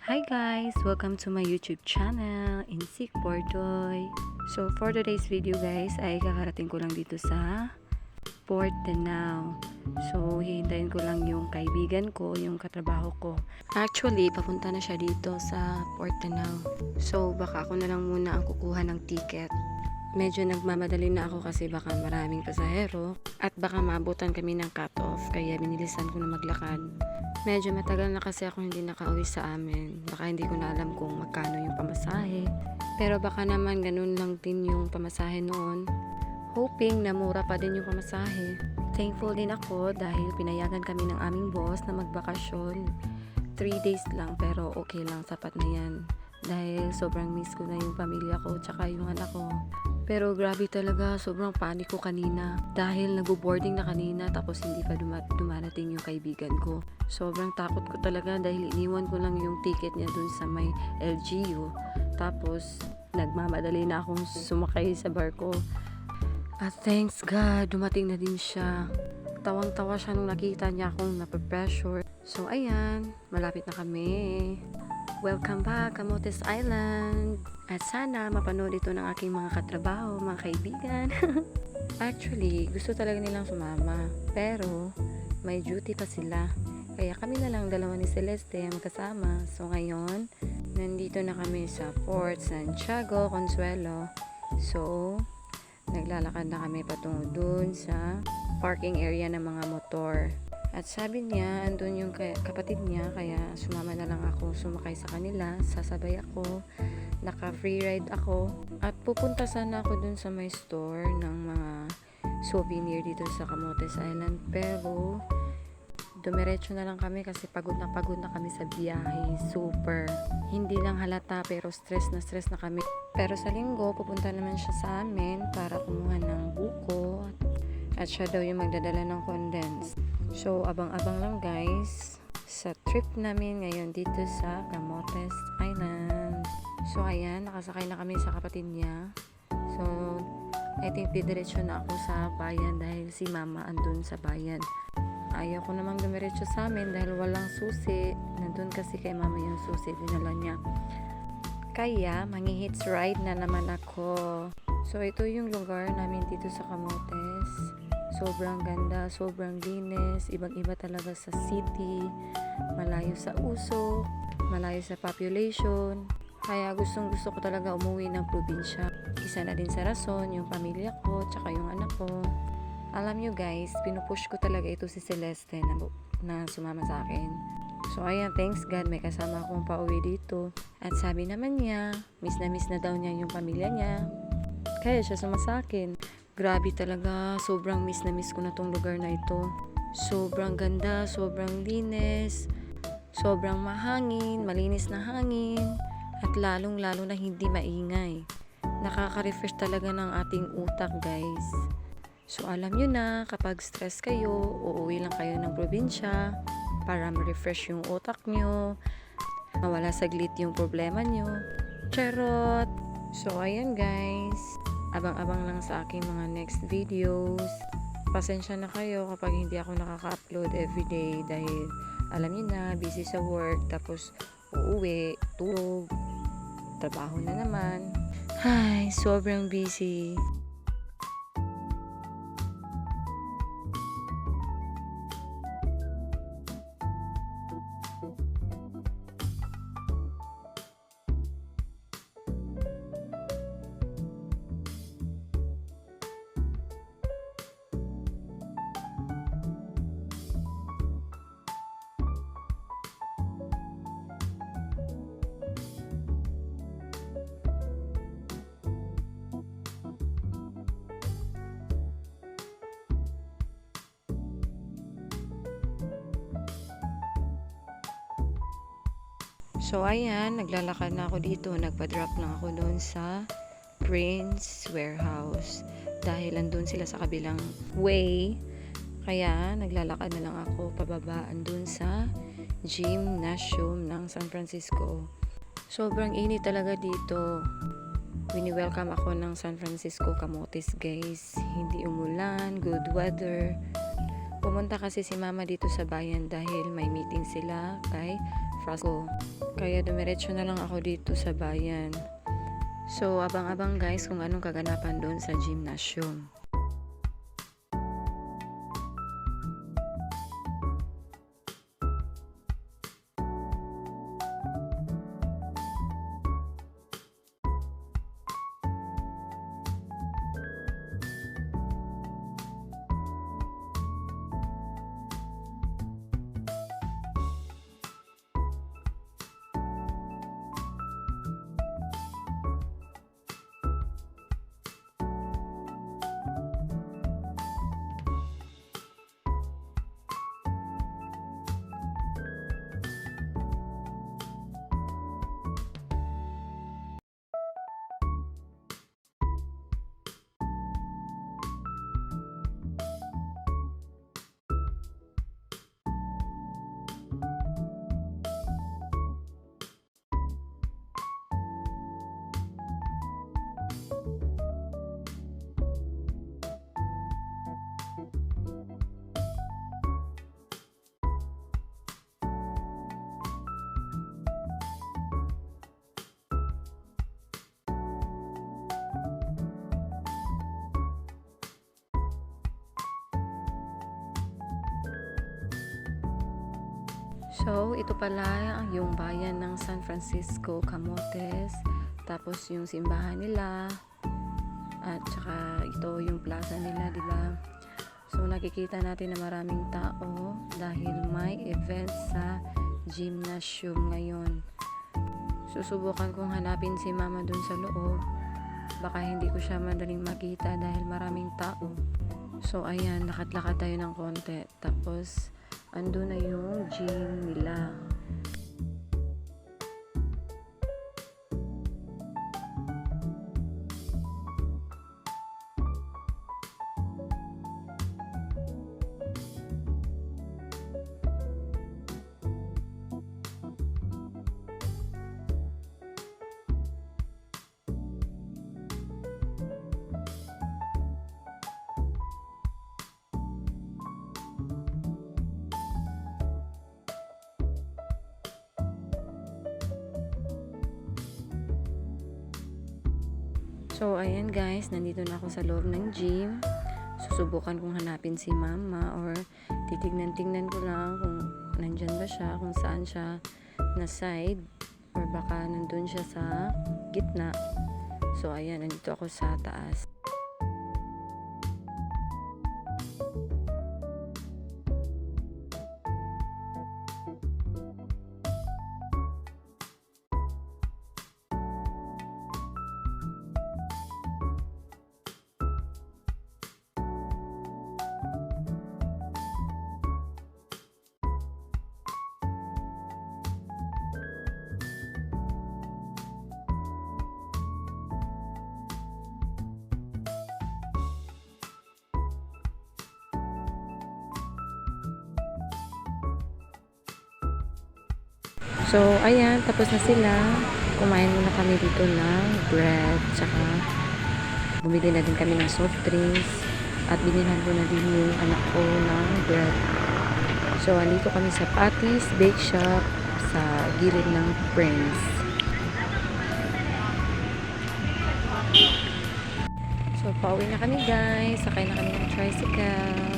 Hi guys! Welcome to my YouTube channel, Insik Bordoy. So for today's video guys, ay kakarating ko lang dito sa Port Danao. So hihintayin ko lang yung kaibigan ko, yung katrabaho ko. Actually, papunta na siya dito sa Port Danao. So baka ako na lang muna ang kukuha ng ticket. Medyo nagmamadali na ako kasi baka maraming pasahero at baka maabutan kami ng cut-off kaya binilisan ko na maglakad. Medyo matagal na kasi ako hindi nakauwi sa amin. Baka hindi ko na alam kung magkano yung pamasahe. Pero baka naman ganun lang din yung pamasahe noon. Hoping na mura pa din yung pamasahe. Thankful din ako dahil pinayagan kami ng aming boss na magbakasyon. 3 days lang pero okay lang, sapat na yan. Dahil sobrang miss ko na yung pamilya ko tsaka yung anak ko. Pero grabe talaga, sobrang panik ko kanina. Dahil nag-boarding na kanina tapos hindi pa dumarating yung kaibigan ko. Sobrang takot ko talaga dahil iniwan ko lang yung ticket niya dun sa may LGU. Tapos nagmamadali na akong sumakay sa barko. At thanks God, dumating na din siya. Tawang-tawa siya nung nakita niya akong nape-pressure. So ayan, malapit na kami. Welcome back, Camotes Island! At sana mapanood ito ng aking mga katrabaho, mga kaibigan. Actually, gusto talaga nilang sumama. Pero, may duty pa sila. Kaya kami na lang dalawa ni Celeste ang magkasama. So ngayon, nandito na kami sa Port Santiago, Consuelo. So, naglalakad na kami patungo dun sa parking area ng mga motor. At sabi niya, andun yung kapatid niya, kaya sumama na lang ako, sumakay sa kanila, sasabay ako, naka-free ride ako, at pupunta sana ako dun sa may store ng mga souvenir dito sa Camotes Island, pero dumiretso na lang kami kasi pagod na kami sa biyahe, super. Hindi lang halata pero stress na kami. Pero sa linggo, pupunta naman siya sa amin para kumuha ng buko, at siya daw yung magdadala ng condense. So, abang-abang lang guys sa trip namin ngayon dito sa Camotes Island. So, ayan, nakasakay na kami sa kapatid niya. So, I think didiretso na ako sa bayan dahil si mama andun sa bayan. Ayaw ko namang dumiretso sa amin dahil walang susi. Nandun kasi kay mama yung susi, dinala niya. Kaya, mangi-hitch ride na naman ako. So, ito yung lugar namin dito sa Camotes. Sobrang ganda, sobrang linis, ibang-iba talaga sa city, malayo sa usok, malayo sa population. Kaya gustong-gusto ko talaga umuwi ng probinsya. Isa na din sa rason, yung pamilya ko, tsaka yung anak ko. Alam nyo guys, pinupush ko talaga ito si Celeste na sumama sa akin. So ayan, thanks God, may kasama akong pauwi dito. At sabi naman niya, miss na daw niya yung pamilya niya. Kaya siya sumasakin. Grabe talaga, sobrang miss ko na tong lugar na ito. Sobrang ganda, sobrang linis, sobrang mahangin, malinis na hangin, at lalong-lalo na hindi maingay. Nakaka-refresh talaga ng ating utak guys. So alam nyo na, kapag stress kayo, uuwi lang kayo ng probinsya para ma-refresh yung utak nyo, mawala saglit yung problema nyo. Charot! So ayan guys, abang-abang lang sa aking mga next videos. Pasensya na kayo kapag hindi ako nakaka-upload everyday dahil alam niyo na, busy sa work, tapos uuwi, tulog, trabaho na naman. Ay, sobrang busy. So ayan, naglalakad na ako dito, nagpa-drop lang ako doon sa Prince Warehouse dahil andun sila sa kabilang way. Kaya naglalakad na lang ako pababa andun sa gymnasium ng San Francisco. Sobrang init talaga dito. Wini-welcome ako ng San Francisco Camotes guys. Hindi umulan, good weather. Pumunta kasi si mama dito sa bayan dahil may meeting sila kay Frasco. Kaya dumiretso na lang ako dito sa bayan. So, abang-abang guys kung anong kaganapan doon sa gymnasium. So, ito pala yung bayan ng San Francisco, Camotes. Tapos yung simbahan nila. At saka ito yung plaza nila, di ba? So, nakikita natin na maraming tao dahil may event sa gymnasium ngayon. Susubukan kong hanapin si mama dun sa loob. Baka hindi ko siya madaling makita dahil maraming tao. So, ayan, lakad-lakad tayo ng konti. Tapos, ando na yung gym nila. So, ayan guys, nandito na ako sa loob ng gym. Susubukan kong hanapin si mama or titignan-tingnan ko lang kung nandyan ba siya, kung saan siya na side or baka nandun siya sa gitna. So, ayan, nandito ako sa taas. So, ayan, tapos na sila. Kumain muna kami dito ng bread, tsaka bumili na din kami ng soft drinks at binilhan ko na din yung anak ko ng bread. So, andito kami sa Patty's Bake Shop sa gilid ng Prince. So, pauwi na kami guys. Sakay na kami ng tricycle.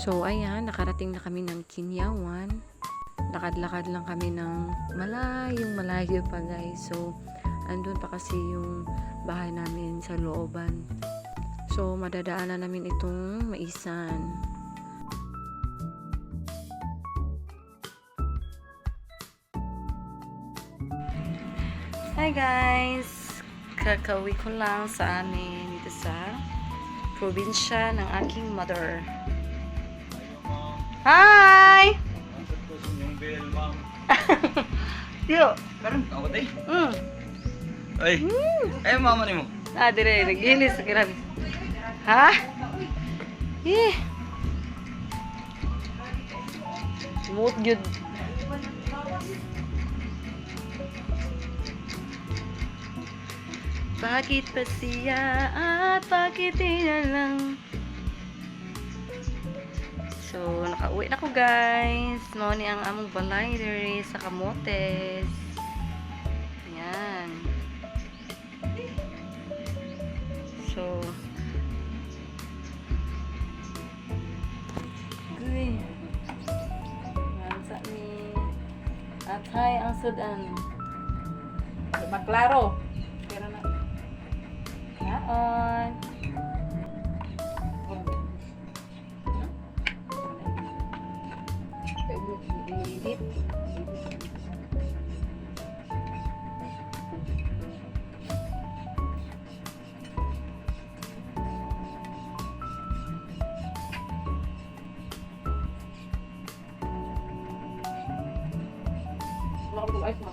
So, ayan, nakarating na kami ng Kinyawan. Lakad-lakad lang kami ng malayo pa guys. So, andun pa kasi yung bahay namin sa looban. So, madadaanan namin itong Maisan. Hi guys! Kakauwi ko lang sa amin dito sa probinsya ng aking mother. Hi! Yo. Karon ako tay. Ay. Ay mama nimo. Dire nagilis grabe. Ha? Eh. Mood good. Bakit pa siya at bakit di na lang? So, nakauwi na ko guys. Mao ni ang among balay diri sa Camotes. Ayan. So, Uy. Mansa ni Atay ang sudan. Maklaro. Pero na. Kaon. Edit. Wala ko ice mo.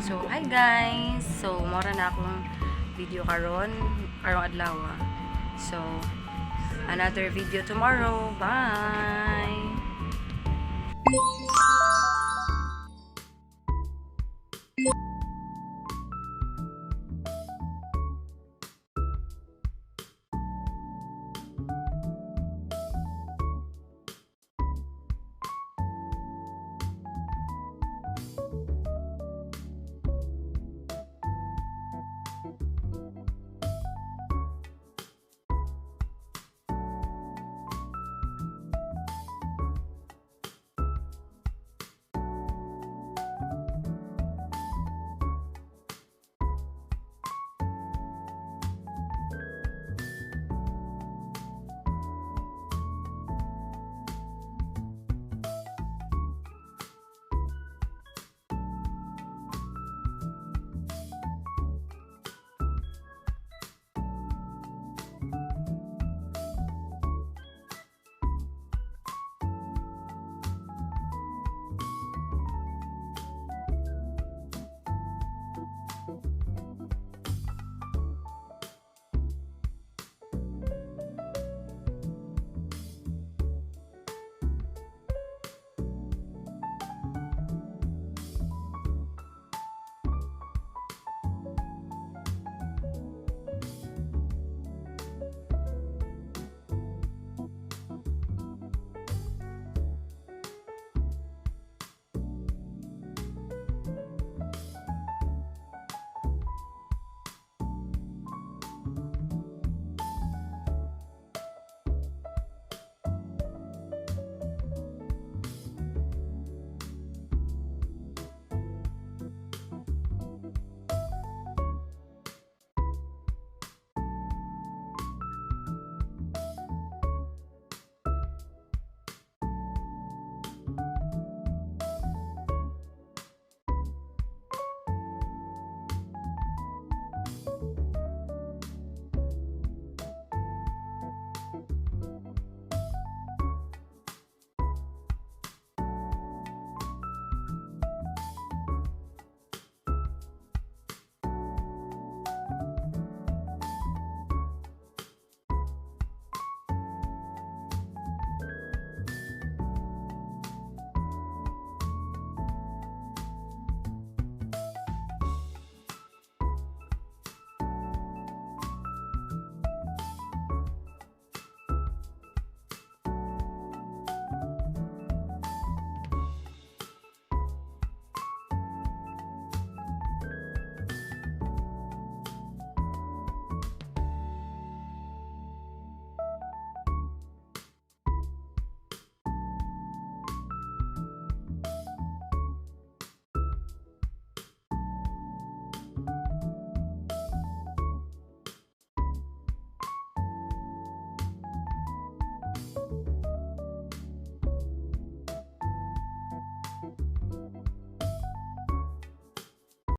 So, hi guys! So, mora na akong video karon karong adlaw. So, another video tomorrow. Bye!